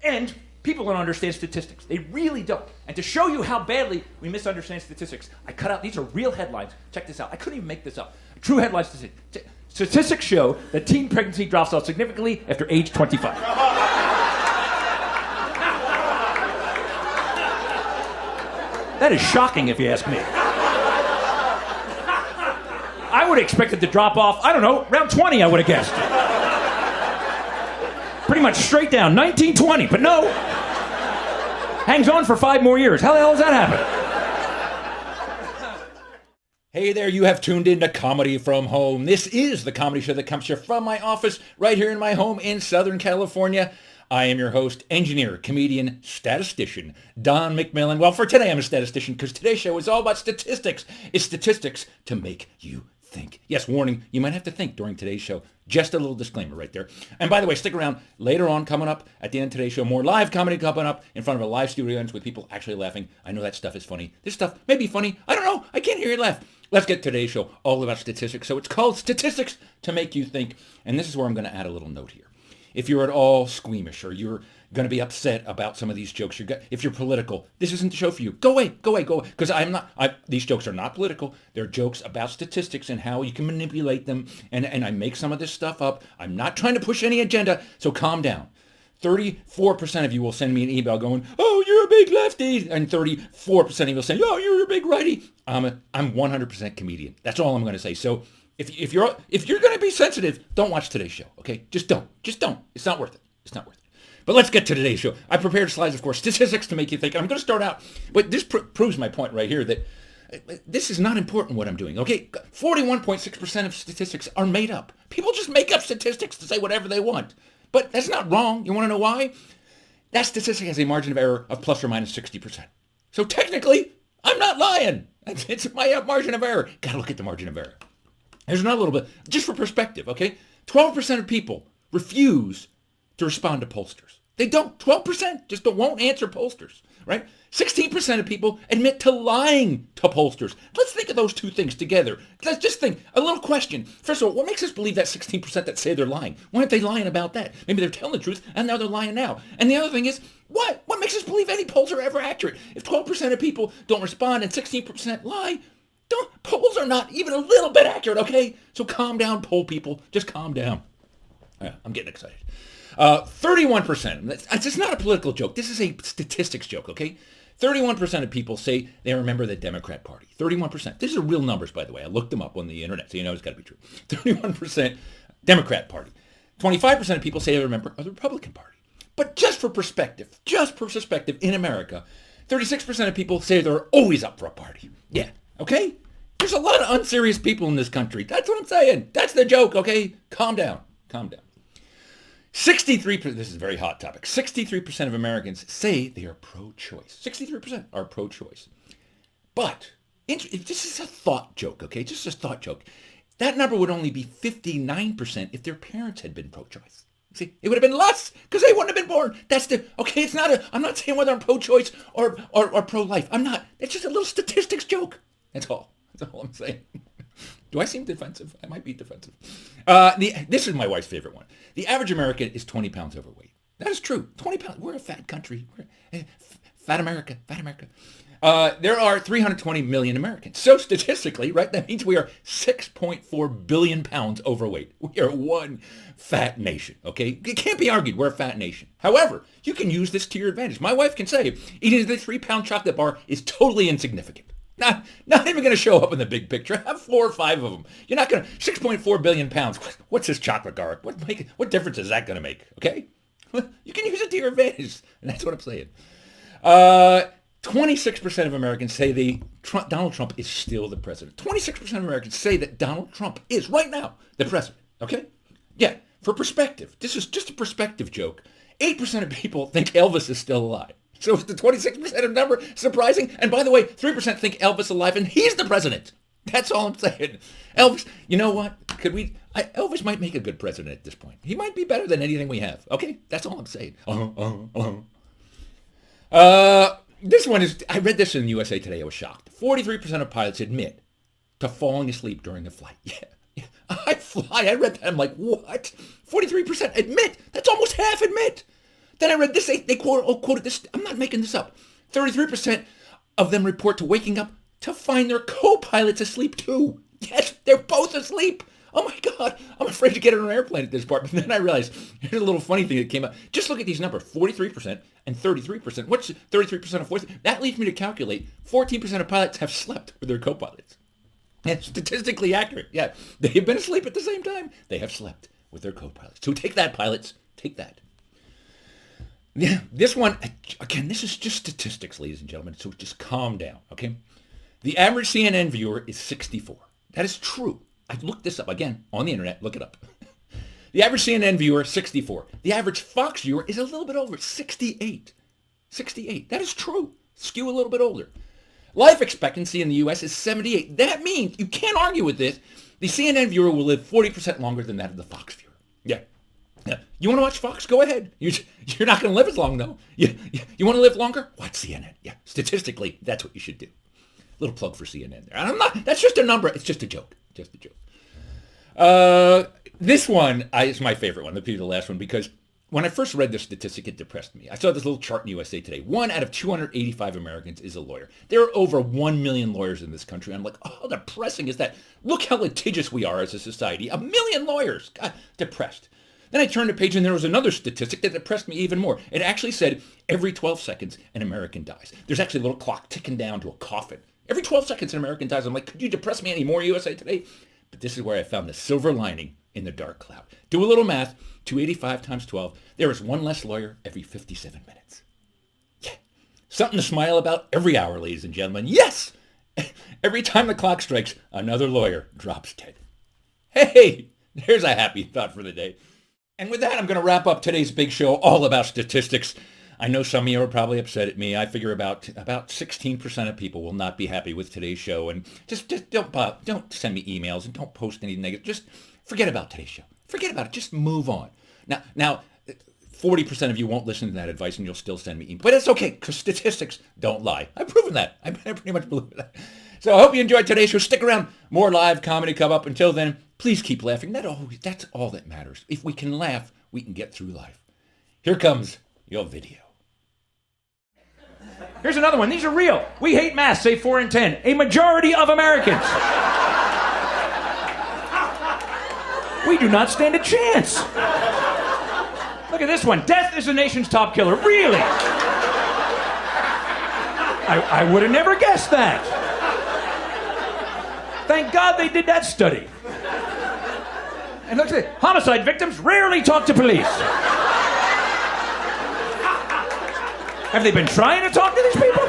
And people don't understand statistics. They really don't. And to show you how badly we misunderstand statistics, I cut out, these are real headlines. Check this out. I couldn't even make this up. True headlines. Statistics show that teen pregnancy drops off significantly after age 25. That is shocking if you ask me. I would have expected to drop off, I don't know, around 20 I would have guessed. Pretty much straight down, 1920, but no. Hangs on for 5 more years. How the hell does that happen? Hey there, you have tuned in to Comedy from Home. This is the comedy show that comes to you from my office right here in my home in Southern California. I am your host, engineer, comedian, statistician, Don McMillan. Well, for today I'm a statistician because today's show is all about statistics. It's statistics to make you think. Yes, warning, you might have to think during today's show. Just a little disclaimer right there. And by the way, stick around. Later on, coming up at the end of today's show, more live comedy coming up in front of a live studio audience with people actually laughing. I know that stuff is funny. This stuff may be funny. I don't know. I can't hear you laugh. Let's get today's show all about statistics. So it's called Statistics to Make You Think. And this is where I'm going to add a little note here. If you're at all squeamish or you're going to be upset about some of these jokes, if you're political, this isn't the show for you. Go away. Because these jokes are not political. They're jokes about statistics and how you can manipulate them. And I make some of this stuff up. I'm not trying to push any agenda, so calm down. 34% of you will send me an email going, oh, you're a big lefty. And 34% of you will say, oh, you're a big righty. I'm 100% comedian. That's all I'm going to say. So if you're going to be sensitive, don't watch today's show, okay? Just don't. It's not worth it. But let's get to today's show. I prepared slides, of course, statistics to make you think. I'm going to start out, but this proves my point right here that this is not important what I'm doing, okay? 41.6% of statistics are made up. People just make up statistics to say whatever they want. But that's not wrong. You want to know why? That statistic has a margin of error of plus or minus 60%. So technically, I'm not lying. It's my margin of error. Got to look at the margin of error. There's another little bit, just for perspective, okay? 12% of people refuse to respond to pollsters. They don't. 12% just won't answer pollsters, right? 16% of people admit to lying to pollsters. Let's think of those two things together. Let's just think. A little question. First of all, what makes us believe that 16% that say they're lying? Why aren't they lying about that? Maybe they're telling the truth and now they're lying now. And the other thing is, what makes us believe any polls are ever accurate? If 12% of people don't respond and 16% lie, polls are not even a little bit accurate, okay? So calm down, poll people. Just calm down. I'm getting excited. 31%. It's not a political joke. This is a statistics joke, okay? 31% of people say they remember the Democrat Party. 31%. These are real numbers, by the way. I looked them up on the internet, so you know it's got to be true. 31% Democrat Party. 25% of people say they remember the Republican Party. But just for perspective, in America, 36% of people say they're always up for a party. Yeah, okay? There's a lot of unserious people in this country. That's what I'm saying. That's the joke, okay? Calm down. 63%, this is a very hot topic, 63% of Americans say they are pro-choice. 63% are pro-choice. But, if this is a thought joke, okay, just a thought joke, that number would only be 59% if their parents had been pro-choice. See, it would have been less because they wouldn't have been born. I'm not saying whether I'm pro-choice or pro-life. I'm not. It's just a little statistics joke. That's all I'm saying. Do I seem defensive? I might be defensive. This is my wife's favorite one. The average American is 20 pounds overweight. That is true. 20 pounds. We're a fat country. Fat America. There are 320 million Americans. So statistically, right, that means we are 6.4 billion pounds overweight. We are one fat nation, okay? It can't be argued we're a fat nation. However, you can use this to your advantage. My wife can say eating the 3-pound chocolate bar is totally insignificant. Not even going to show up in the big picture. Have 4 or 5 of them. You're not going to, 6.4 billion pounds. What's this chocolate bar? What difference is that going to make? Okay? You can use it to your advantage. And that's what I'm saying. 26% of Americans say Donald Trump is still the president. 26% of Americans say that Donald Trump is right now the president. Okay? Yeah. For perspective, this is just a perspective joke. 8% of people think Elvis is still alive. So is the 26% of number surprising? And by the way, 3% think Elvis is alive and he's the president. That's all I'm saying. Elvis, you know what? Elvis might make a good president at this point. He might be better than anything we have. Okay? That's all I'm saying. This one is, I read this in USA Today. I was shocked. 43% of pilots admit to falling asleep during a flight. Yeah. I fly. I read that. I'm like, what? 43% admit. That's almost half admit. Then I read this, they quoted this, I'm not making this up. 33% of them report to waking up to find their co-pilots asleep too. Yes, they're both asleep. Oh my God, I'm afraid to get on an airplane at this part. But then I realized, here's a little funny thing that came up. Just look at these numbers, 43% and 33%. What's 33% of 43? That leads me to calculate 14% of pilots have slept with their co-pilots. And statistically accurate. Yeah, they've been asleep at the same time. They have slept with their co-pilots. So take that, pilots. Take that. Yeah, this one, again, this is just statistics, ladies and gentlemen. So just calm down, okay? The average CNN viewer is 64. That is true. I looked this up again on the internet. Look it up. The average CNN viewer, 64. The average Fox viewer is a little bit over, 68. 68. That is true. Skew a little bit older. Life expectancy in the U.S. is 78. That means, you can't argue with this, the CNN viewer will live 40% longer than that of the Fox viewer. Yeah. Yeah. You want to watch Fox? Go ahead. You're not going to live as long, though. You want to live longer? Watch CNN. Yeah. Statistically, that's what you should do. Little plug for CNN there. That's just a number. It's just a joke. Just a joke. This one is my favorite one. The last one, because when I first read this statistic, it depressed me. I saw this little chart in USA Today. 1 out of 285 Americans is a lawyer. There are over 1 million lawyers in this country. I'm like, how depressing is that? Look how litigious we are as a society. 1 million lawyers. God, depressed. Then I turned the page and there was another statistic that depressed me even more. It actually said every 12 seconds an American dies. There's actually a little clock ticking down to a coffin. Every 12 seconds an American dies. I'm like, could you depress me any more, USA Today? But this is where I found the silver lining in the dark cloud. Do a little math. 285 times 12. There is one less lawyer every 57 minutes. Yeah. Something to smile about every hour, ladies and gentlemen. Yes! Every time the clock strikes, another lawyer drops dead. Hey, there's a happy thought for the day. And with that, I'm going to wrap up today's big show all about statistics. I know some of you are probably upset at me. I figure about 16% of people will not be happy with today's show. And just don't send me emails and don't post any negative. Just forget about today's show. Forget about it. Just move on. Now, 40% of you won't listen to that advice and you'll still send me emails. But it's okay, because statistics don't lie. I've proven that. I pretty much believe that. So I hope you enjoyed today's show. Stick around. More live comedy come up. Until then, please keep laughing. That's all that matters. If we can laugh, we can get through life. Here comes your video. Here's another one. These are real. We hate masks, say 4 in 10. A majority of Americans. We do not stand a chance. Look at this one. Death is the nation's top killer. Really? I would have never guessed that. Thank God they did that study. And look at it. Homicide victims rarely talk to police. Have they been trying to talk to these people?